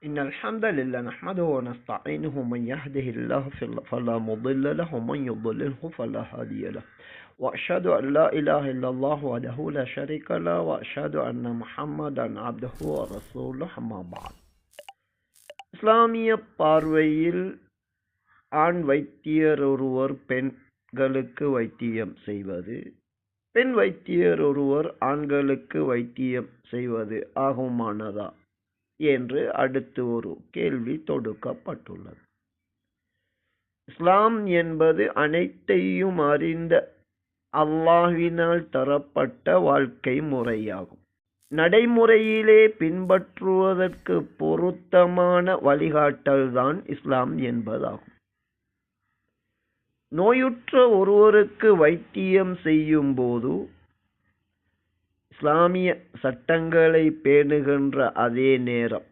إن الحمد لله نحمده ونستعينه من يهده الله فلا مضل له ومن يضلله فلا هادي له وأشهد أن لا إله إلا الله وحده لا شريك له وأشهد أن محمدا عبده ورسوله أما بعد இஸ்லாமிய பார்வையில் ஆண் வைத்தியர் ஒருவர் பெண்களுக்கு வைத்தியம் செய்வது, பெண் வைத்தியர் ஒருவர் ஆண்களுக்கு வைத்தியம் செய்வது ஆகுமானதா என்று அடுத்து ஒரு கேள்வி தொடுக்கப்பட்டுள்ளது. இஸ்லாம் என்பது அனைத்தையும் அறிந்த அல்லாஹ்வினால் தரப்பட்ட வாழ்க்கை முறையாகும். நடைமுறையிலே பின்பற்றுவதற்கு பொருத்தமான வழிகாட்டல்தான் இஸ்லாம் என்பதாகும். நோயுற்ற ஒருவருக்கு வைத்தியம் செய்யும் போது இஸ்லாமிய சட்டங்களை பேணுகின்ற அதே நேரம்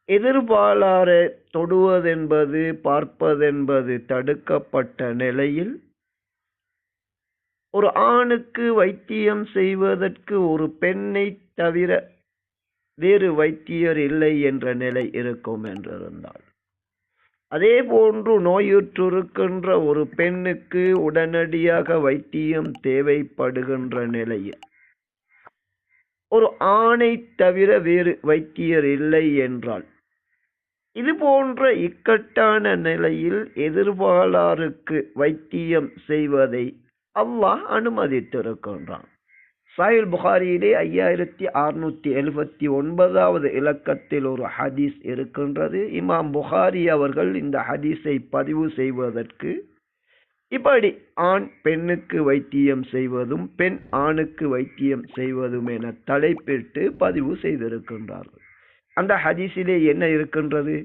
எதிர்பாலாரை தொடுவதென்பது பார்ப்பதென்பது தடுக்கப்பட்ட நிலையில் ஒரு ஆணுக்கு வைத்தியம் செய்வதற்கு ஒரு பெண்ணை தவிர வேறு வைத்தியர் இல்லை என்ற நிலை இருக்கும் என்றிருந்தால், அதே போன்று நோயுற்றிருக்கின்ற ஒரு பெண்ணுக்கு உடனடியாக வைத்தியம் தேவைப்படுகின்ற நிலையில் ஒரு ஆணை தவிர வேறு வைத்தியர் இல்லை என்றால், இது போன்ற இக்கட்டான நிலையில் எதிர்பாலாருக்கு வைத்தியம் செய்வதை அல்லாஹ் அனுமதித்திருக்கின்றான். சஹீஹ் புகாரியிலே 5679வது இலக்கத்தில் ஒரு ஹதீஸ் இருக்கின்றது. இமாம் புகாரி அவர்கள் இந்த ஹதீஸை பதிவு செய்வதற்கு இப்படி ஆண் பெண்ணுக்கு வைத்தியம் செய்வதும் பெண் ஆணுக்கு வைத்தியம் செய்வதும் என தலைப்பிட்டு பதிவு செய்திருக்கின்றார்கள். அந்த ஹதீஸிலே என்ன இருக்கின்றது?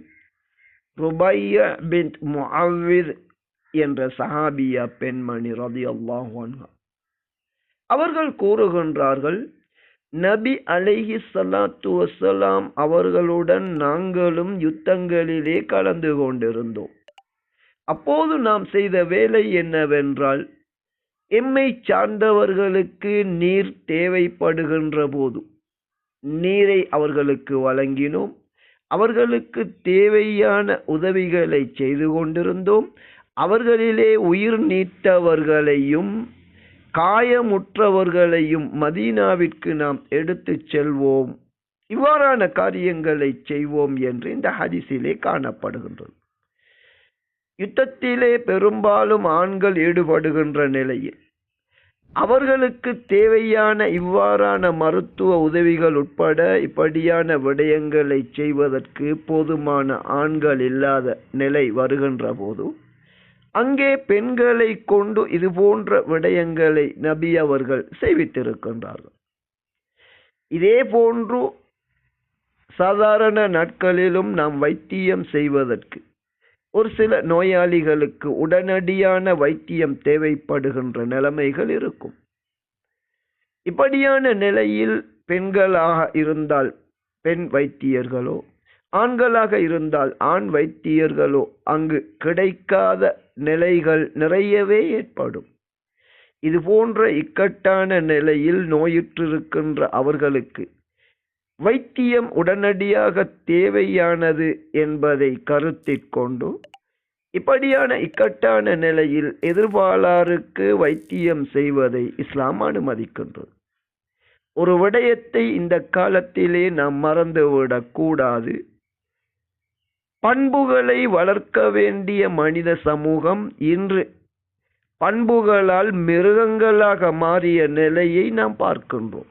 ருபையா பின்த் முஅவ்வித் என்ற சஹாபியா பெண்மணி ரலியல்லாஹு அன்ஹா அவர்கள் கூறுகின்றார்கள், நபி அலைஹி ஸலாத்து வஸலாம் அவர்களுடன் நாங்களும் யுத்தங்களிலே கலந்து கொண்டிருந்தோம். அப்போது நாம் செய்த வேலை என்னவென்றால், எம்மை சார்ந்தவர்களுக்கு நீர் தேவைப்படுகின்ற போது நீரை அவர்களுக்கு வழங்கினோம். அவர்களுக்கு தேவையான உதவிகளை செய்து கொண்டிருந்தோம். அவர்களிலே உயிர் நீத்தவர்களையும் காயமுற்றவர்களையும் மதீனாவிற்கு நாம் எடுத்து செல்வோம். இவ்வாறான காரியங்களை செய்வோம் என்று இந்த ஹதீஸிலே காணப்படுகின்றது. யுத்தத்திலே பெரும்பாலும் ஆண்கள் ஈடுபடுகின்ற நிலையில் அவர்களுக்கு தேவையான இவ்வாறான மருத்துவ உதவிகள் உட்பட இப்படியான விடயங்களை செய்வதற்கு போதுமான ஆண்கள் இல்லாத நிலை வருகின்ற போது அங்கே பெண்களை கொண்டு இது போன்ற விடயங்களை நபி அவர்கள் செய்வித்திருக்கின்றார்கள். இதே போன்று சாதாரண நாட்களிலும் நாம் வைத்தியம் செய்வதற்கு ஒரு சில நோயாளிகளுக்கு உடனடியான வைத்தியம் தேவைப்படுகின்ற நிலைமைகள் இருக்கும். இப்படியான நிலையில் பெண்களாக இருந்தால் பெண் வைத்தியர்களோ, ஆண்களாக இருந்தால் ஆண் வைத்தியர்களோ அங்கு கிடைக்காத நிலைகள் நிறையவே ஏற்படும். இது போன்ற இக்கட்டான நிலையில் நோயுற்றிருக்கின்ற அவர்களுக்கு வைத்தியம் உடனடியாக தேவையானது என்பதை கருத்தில் கொண்டு இப்படியான இக்கட்டான நிலையில் எதிர்பாலாருக்கு வைத்தியம் செய்வதை இஸ்லாம் அனுமதிக்கின்றது. ஒரு விடயத்தை இந்த காலத்திலே நாம் மறந்துவிடக் கூடாது. பண்புகளை வளர்க்க வேண்டிய மனித சமூகம் இன்று பண்புகளால் மிருகங்களாக மாறிய நிலையை நாம் பார்க்கின்றோம்.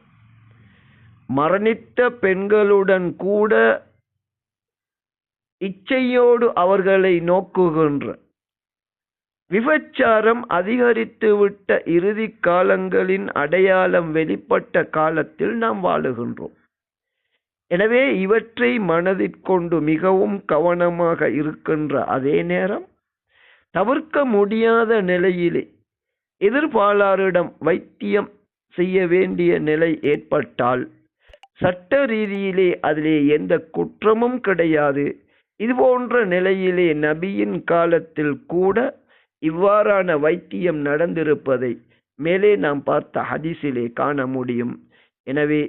மரணித்த பெண்களுடன் கூட இச்சையோடு அவர்களை நோக்குகின்ற விபச்சாரம் அதிகரித்துவிட்ட இறுதி காலங்களின் அடையாளம் வெளிப்பட்ட காலத்தில் நாம் வாழுகின்றோம். எனவே இவற்றை மனதிற்கொண்டு மிகவும் கவனமாக இருக்கின்ற அதே நேரம் தவிர்க்க முடியாத நிலையிலே எதிர்பாலாரிடம் வைத்தியம் செய்ய வேண்டிய நிலை ஏற்பட்டால் சட்ட ரீதியிலே அதிலே எந்த குற்றமும் கிடையாது. இதுபோன்ற நிலையிலே நபியின் காலத்தில் கூட இவ்வாறான வைத்தியம் நடந்திருப்பதை மேலே நாம் பார்த்த ஹதீஸிலே காண முடியும். எனவே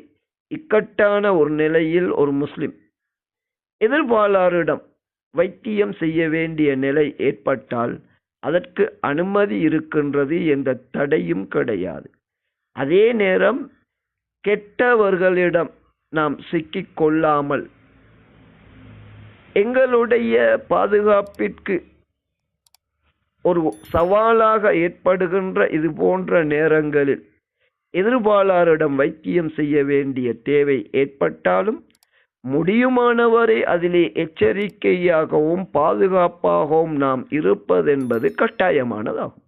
இக்கட்டான ஒரு நிலையில் ஒரு முஸ்லிம் எதிர்பாலாரிடம் வைத்தியம் செய்ய வேண்டிய நிலை ஏற்பட்டால் அதற்கு அனுமதி இருக்கின்றது என்ற தடையும் கிடையாது. அதே நேரம் கெட்டவர்களிடம் நாம் சிக்கிக் கொள்ளாமல் எங்களுடைய பாதுகாப்பிற்கு ஒரு சவாலாக ஏற்படுகின்ற இது போன்ற நேரங்களில் எதிர்பாலாரிடம் வைத்தியம் செய்ய வேண்டிய தேவை ஏற்பட்டாலும் முடியுமானவரை அதிலே எச்சரிக்கையாகவும் பாதுகாப்பாகவும் நாம் இருப்பதென்பது கட்டாயமானதாகும்.